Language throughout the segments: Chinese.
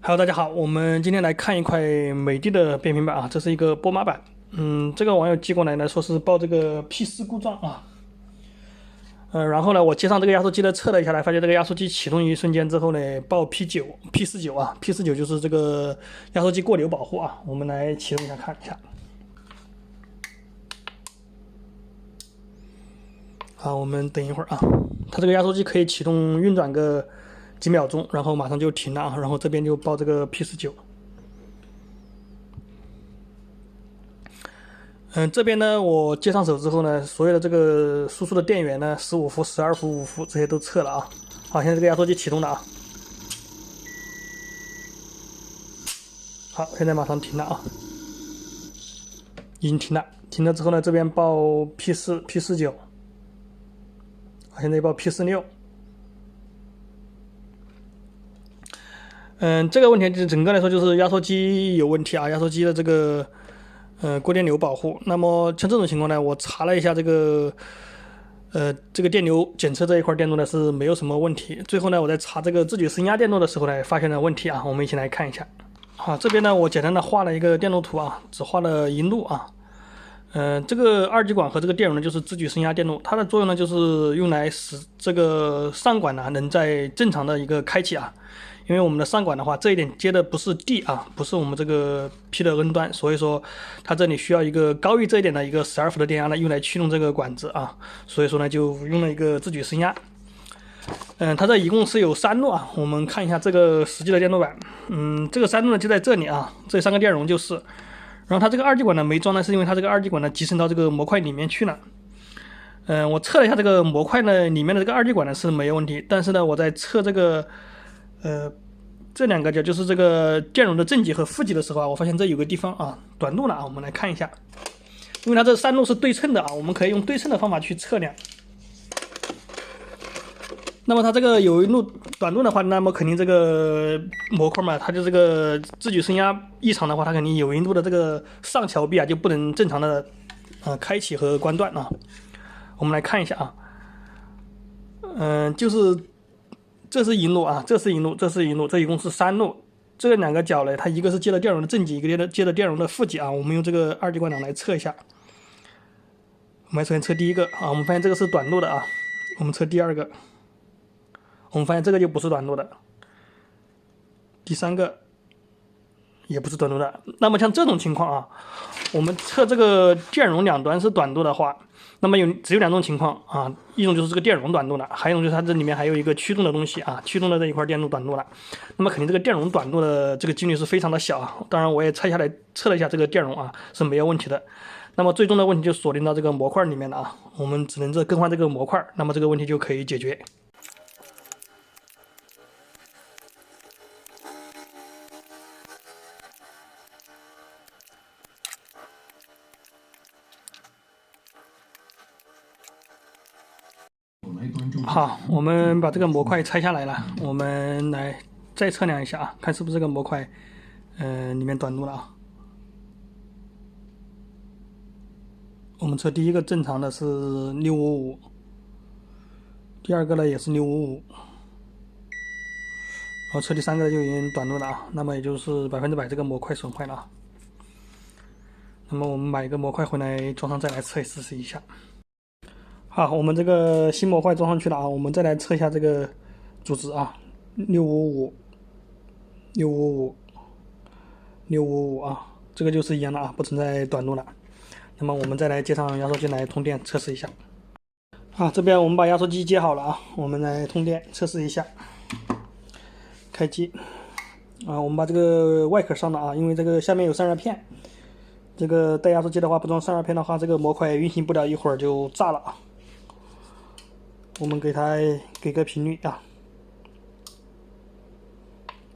Hello，大家好，我们今天来看一块美的的变频板啊，这是一个波马板。这个网友寄过来呢，说是报这个 P4故障啊。然后呢，我接上这个压缩机呢，测了一下来，发现这个压缩机启动一瞬间之后呢，报 P49 啊，P49就是这个压缩机过流保护啊。我们来启动一下看一下。好，我们等一会儿啊，它这个压缩机可以启动运转个几秒钟，然后马上就停了啊，然后这边就报这个 P49。这边呢，我接上手之后呢，所有的这个输出的电源呢，15伏、12伏、5伏这些都测了啊。好，现在这个压缩机启动了啊。好，现在马上停了啊，已经停了。停了之后呢，这边报 P4、P49，现在报 P46。这个问题就整个来说就是压缩机有问题啊，压缩机的这个过电流保护。那么像这种情况呢，我查了一下这个电流检测这一块电路呢是没有什么问题。最后呢，我在查这个自举升压电路的时候呢，发现了问题啊，我们一起来看一下。好，这边呢我简单的画了一个电路图啊，只画了一路啊。这个二极管和这个电容呢就是自举升压电路，它的作用呢就是用来使这个上管呢能在正常的一个开启啊。因为我们的上管的话，这一点接的不是 D 啊，不是我们这个 P 的 N 端，所以说它这里需要一个高于这一点的一个12伏的电压呢，用来驱动这个管子啊，所以说呢就用了一个自举升压。它这一共是有3路啊，我们看一下这个实际的电路板。这个3路呢就在这里啊，这3个电容就是，然后它这个二极管呢没装呢，是因为它这个二极管呢集成到这个模块里面去了。我测了一下这个模块呢里面的这个二极管呢是没有问题，但是呢我在测这个这2个角就是这个电容的正极和负极的时候啊，我发现这有个地方啊短路了啊，我们来看一下，因为它这3路是对称的啊，我们可以用对称的方法去测量。那么它这个有一路短路的话，那么肯定这个模块嘛，它就这个自举升压异常的话，它肯定有一路的这个上桥臂啊就不能正常的开启和关断啊。我们来看一下啊，就是这是一路啊，这是一路，这是一路，这一共是3路。这2个角呢，它一个是接了电容的正极，一个接了电容的负极啊。我们用这个二极管长来测一下。我们首先测第一个啊，我们发现这个是短路的啊。我们测第2个，我们发现这个就不是短路的。第3个也不是短路的。那么像这种情况啊，我们测这个电容两端是短路的话，那么只有2种情况啊，一种就是这个电容短路了，还有一种就是它这里面还有一个驱动的东西啊，驱动的这一块电路短路了。那么肯定这个电容短路的这个几率是非常的小啊。当然我也拆下来测了一下这个电容啊，是没有问题的。那么最终的问题就锁定到这个模块里面了啊，我们只能更换这个模块，那么这个问题就可以解决。好，我们把这个模块拆下来了，我们来再测量一下啊，看是不是这个模块，里面短路了啊。我们测第一个正常的是655，第2个呢也是655，然后测第3个就已经短路了啊，那么也就是100%这个模块损坏了啊。那么我们买一个模块回来装上再来测试一下。好，我们这个新模块装上去了啊，我们再来测一下这个阻值啊，655、655、655啊，这个就是一样的啊，不存在短路了。那么我们再来接上压缩机来通电测试一下。啊，这边我们把压缩机接好了啊，我们来通电测试一下。开机啊，我们把这个外壳上了啊，因为这个下面有散热片，这个带压缩机的话不装散热片的话，这个模块运行不了一会儿就炸了啊。我们给它给个频率啊，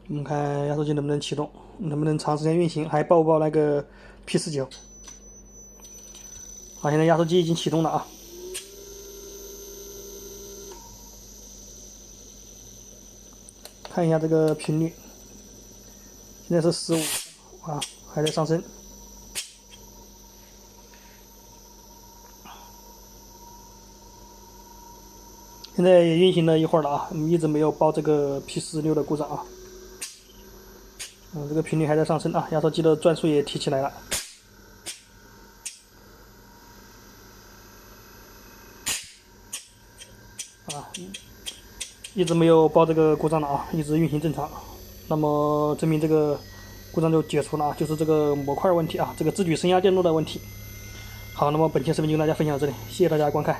我们看压缩机能不能启动，能不能长时间运行，还报不报那个 P49。好，现在压缩机已经启动了啊。看一下这个频率，现在是15啊，还在上升。现在也运行了一会儿了啊，一直没有报这个 P46的故障啊。这个频率还在上升啊，压缩机的转速也提起来了。啊，一直没有报这个故障了啊，一直运行正常。那么证明这个故障就解除了啊，就是这个模块问题啊，这个自举升压电路的问题。好，那么本期视频就跟大家分享到这里，谢谢大家观看。